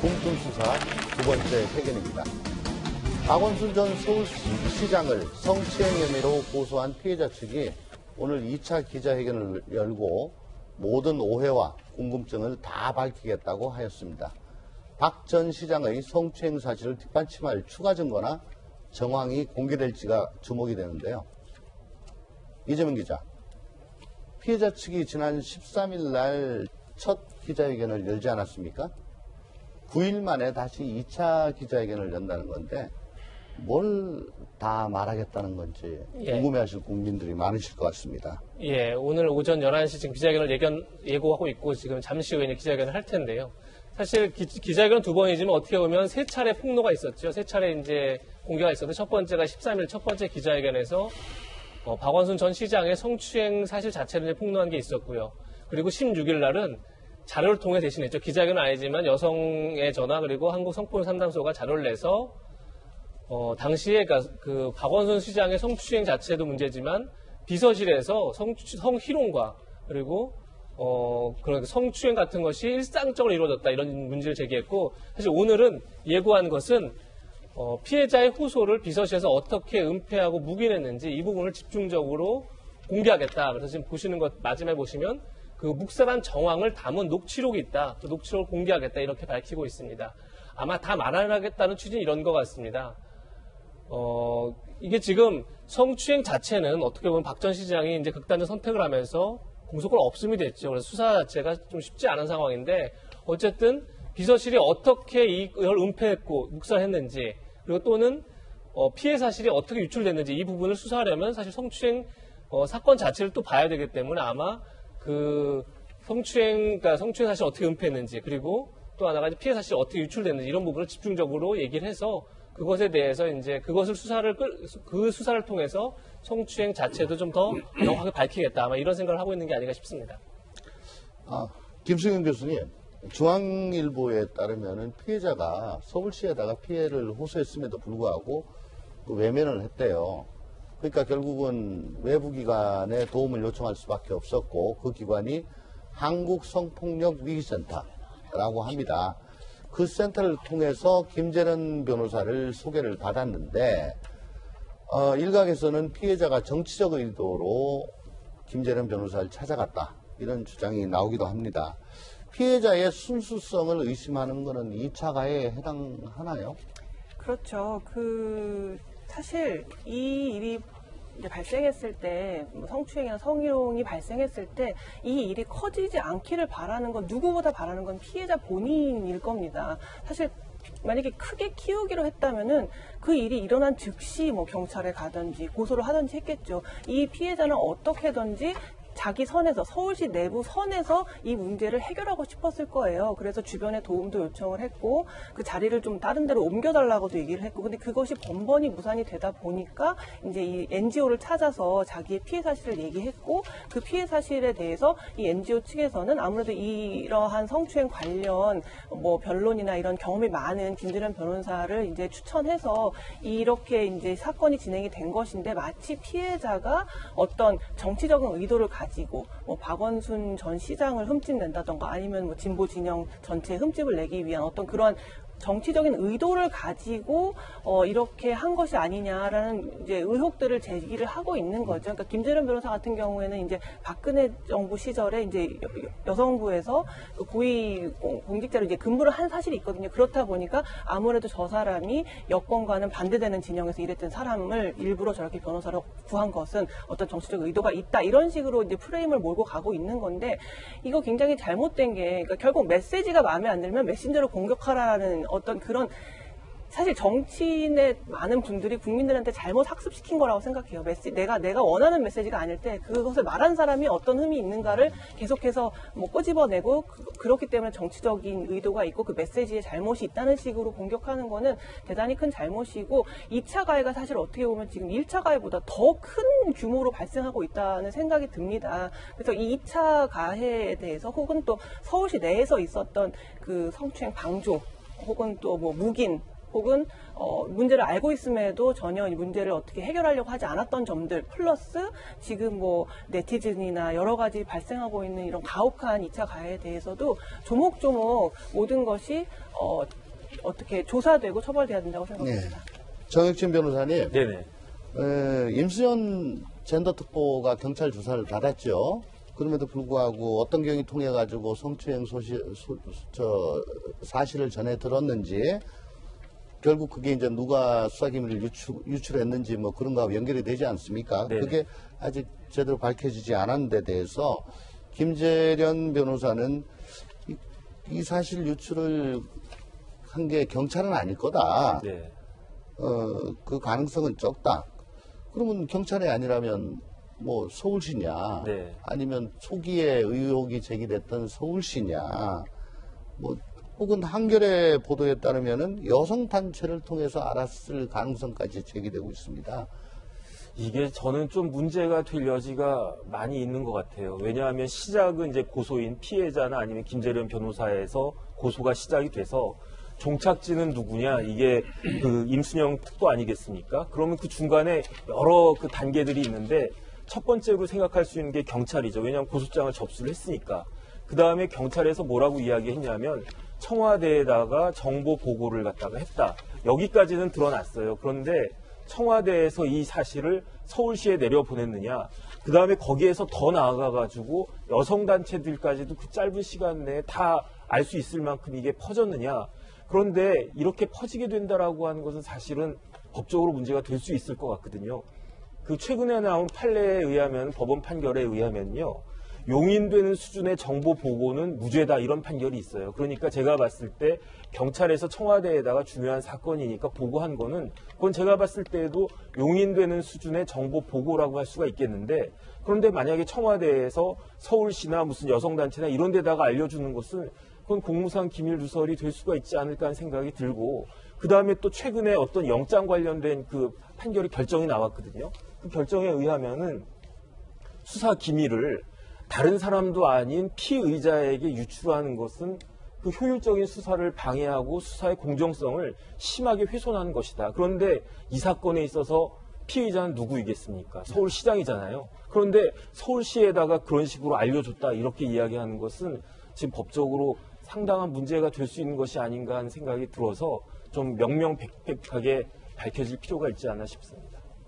공천 수사 두 번째 회견입니다. 박원순 전 서울시장을 성추행 혐의로 고소한 피해자 측이 오늘 2차 기자회견을 열고 모든 오해와 궁금증을 다 밝히겠다고 하였습니다. 박 전 시장의 성추행 사실을 뒷받침할 추가 증거나 정황이 공개될지가 주목이 되는데요. 이재명 기자, 피해자 측이 지난 13일 날 첫 기자회견을 열지 않았습니까? 9일 만에 다시 2차 기자회견을 연다는 건데 뭘 다 말하겠다는 건지 궁금해하실 국민들이 많으실 것 같습니다. 예, 오늘 오전 11시 지금 기자회견을 예고하고 있고 지금 잠시 후에 이제 기자회견을 할 텐데요. 사실 기자회견은 두 번이지만 어떻게 보면 세 차례 폭로가 있었죠. 세 차례 이제 공개가 있었는데 첫 번째가 13일 첫 번째 기자회견에서 박원순 전 시장의 성추행 사실 자체를 폭로한 게 있었고요. 그리고 16일 날은 자료를 통해 대신했죠. 기자회견은 아니지만 여성의 전화 그리고 한국성폭력상담소가 자료를 내서 당시에 그 박원순 시장의 성추행 자체도 문제지만 비서실에서 성희롱과 그리고 그런 성추행 같은 것이 일상적으로 이루어졌다 이런 문제를 제기했고 사실 오늘은 예고한 것은 피해자의 후소를 비서실에서 어떻게 은폐하고 묵인했는지 이 부분을 집중적으로 공개하겠다. 그래서 지금 보시는 것 마지막에 보시면 그 묵살한 정황을 담은 녹취록이 있다. 그 녹취록을 공개하겠다 이렇게 밝히고 있습니다. 아마 다 말하겠다는 취지는 이런 것 같습니다. 이게 지금 성추행 자체는 어떻게 보면 박 전 시장이 이제 극단적 선택을 하면서 공소권 없음이 됐죠. 그래서 수사 자체가 좀 쉽지 않은 상황인데 어쨌든 비서실이 어떻게 이걸 은폐했고 묵살했는지 그리고 또는 피해 사실이 어떻게 유출됐는지 이 부분을 수사하려면 사실 성추행 사건 자체를 또 봐야 되기 때문에 아마 그 성추행 사실 어떻게 은폐했는지 그리고 또 하나가 피해 사실이 어떻게 유출됐는지 이런 부분을 집중적으로 얘기를 해서 그것에 대해서 이제 그 수사를 통해서 성추행 자체도 좀 더 명확하게 밝히겠다. 아마 이런 생각을 하고 있는 게 아닌가 싶습니다. 김승현 교수님, 중앙일보에 따르면은 피해자가 서울시에다가 피해를 호소했음에도 불구하고 그 외면을 했대요. 그러니까 결국은 외부 기관에 도움을 요청할 수밖에 없었고 그 기관이 한국성폭력위기센터라고 합니다. 그 센터를 통해서 김재련 변호사를 소개를 받았는데 일각에서는 피해자가 정치적 의도로 김재련 변호사를 찾아갔다 이런 주장이 나오기도 합니다. 피해자의 순수성을 의심하는 것은 2차 가해에 해당하나요? 그렇죠. 사실 이 일이 이제 발생했을 때, 성추행이나 성희롱이 발생했을 때 이 일이 커지지 않기를 바라는 건 누구보다 바라는 건 피해자 본인일 겁니다. 사실 만약에 크게 키우기로 했다면은 그 일이 일어난 즉시 경찰에 가든지 고소를 하든지 했겠죠. 이 피해자는 어떻게든지 자기 선에서 서울시 내부 선에서 이 문제를 해결하고 싶었을 거예요. 그래서 주변에 도움도 요청을 했고 그 자리를 좀 다른 데로 옮겨달라고도 얘기를 했고 근데 그것이 번번이 무산이 되다 보니까 이제 이 NGO를 찾아서 자기의 피해 사실을 얘기했고 그 피해 사실에 대해서 이 NGO 측에서는 아무래도 이러한 성추행 관련 변론이나 이런 경험이 많은 김재련 변호사를 이제 추천해서 이렇게 이제 사건이 진행이 된 것인데 마치 피해자가 어떤 정치적인 의도를 가지고 박원순 전 시장을 흠집낸다던가 아니면 진보 진영 전체에 흠집을 내기 위한 어떤 그런 정치적인 의도를 가지고 이렇게 한 것이 아니냐라는 이제 의혹들을 제기를 하고 있는 거죠. 그러니까 김재련 변호사 같은 경우에는 이제 박근혜 정부 시절에 이제 여성부에서 고위 공직자로 이제 근무를 한 사실이 있거든요. 그렇다 보니까 아무래도 저 사람이 여권과는 반대되는 진영에서 일했던 사람을 일부러 저렇게 변호사로 구한 것은 어떤 정치적 의도가 있다 이런 식으로 이제 프레임을 몰고 가고 있는 건데 이거 굉장히 잘못된 게 그러니까 결국 메시지가 마음에 안 들면 메신저로 공격하라는 어떤 그런 사실 정치인의 많은 분들이 국민들한테 잘못 학습시킨 거라고 생각해요. 내가 원하는 메시지가 아닐 때 그것을 말한 사람이 어떤 흠이 있는가를 계속해서 끄집어내고 그렇기 때문에 정치적인 의도가 있고 그 메시지에 잘못이 있다는 식으로 공격하는 거는 대단히 큰 잘못이고 2차 가해가 사실 어떻게 보면 지금 1차 가해보다 더 큰 규모로 발생하고 있다는 생각이 듭니다. 그래서 이 2차 가해에 대해서 혹은 또 서울시 내에서 있었던 그 성추행 방조 혹은 또 묵인 혹은 문제를 알고 있음에도 전혀 이 문제를 어떻게 해결하려고 하지 않았던 점들 플러스 지금 뭐 네티즌이나 여러 가지 발생하고 있는 이런 가혹한 2차 가해에 대해서도 조목조목 모든 것이 어떻게 조사되고 처벌돼야 된다고 생각합니다. 정혁진 변호사님, 네네. 임수연 젠더특보가 경찰 조사를 받았죠. 그럼에도 불구하고 어떤 경위 통해 가지고 성추행 사실을 전해 들었는지, 결국 그게 이제 누가 수사기밀을 유출했는지 뭐 그런 거하고 연결이 되지 않습니까? 네네. 그게 아직 제대로 밝혀지지 않았는데 대해서 김재련 변호사는 이 사실 유출을 한 게 경찰은 아닐 거다. 네. 그 가능성은 적다. 그러면 경찰이 아니라면 뭐 서울시냐, 네. 아니면 초기에 의혹이 제기됐던 서울시냐, 뭐 혹은 한겨레 보도에 따르면은 여성 단체를 통해서 알았을 가능성까지 제기되고 있습니다. 이게 저는 좀 문제가 될 여지가 많이 있는 것 같아요. 왜냐하면 시작은 이제 고소인 피해자나 아니면 김재련 변호사에서 고소가 시작이 돼서 종착지는 누구냐, 이게 그 임순영 특보 아니겠습니까? 그러면 그 중간에 여러 그 단계들이 있는데 첫 번째로 생각할 수 있는 게 경찰이죠. 왜냐하면 고소장을 접수를 했으니까. 그 다음에 경찰에서 뭐라고 이야기했냐면 청와대에다가 정보 보고를 갖다가 했다. 여기까지는 드러났어요. 그런데 청와대에서 이 사실을 서울시에 내려보냈느냐, 그 다음에 거기에서 더 나아가가지고 여성단체들까지도 그 짧은 시간 내에 다 알 수 있을 만큼 이게 퍼졌느냐. 그런데 이렇게 퍼지게 된다라고 하는 것은 사실은 법적으로 문제가 될 수 있을 것 같거든요. 그 최근에 나온 판례에 의하면, 법원 판결에 의하면요, 용인되는 수준의 정보 보고는 무죄다, 이런 판결이 있어요. 그러니까 제가 봤을 때 경찰에서 청와대에다가 중요한 사건이니까 보고한 거는, 그건 제가 봤을 때에도 용인되는 수준의 정보 보고라고 할 수가 있겠는데, 그런데 만약에 청와대에서 서울시나 무슨 여성단체나 이런 데다가 알려주는 것은 그건 공무상 기밀 누설이 될 수가 있지 않을까 하는 생각이 들고, 그 다음에 또 최근에 어떤 영장 관련된 그 판결이 결정이 나왔거든요. 그 결정에 의하면은 수사 기밀을 다른 사람도 아닌 피의자에게 유출하는 것은 그 효율적인 수사를 방해하고 수사의 공정성을 심하게 훼손하는 것이다. 그런데 이 사건에 있어서 피의자는 누구이겠습니까? 서울시장이잖아요. 그런데 서울시에다가 그런 식으로 알려줬다, 이렇게 이야기하는 것은 지금 법적으로 상당한 문제가 될 수 있는 것이 아닌가 하는 생각이 들어서 좀 명명백백하게 밝혀질 필요가 있지 않나 싶습니다.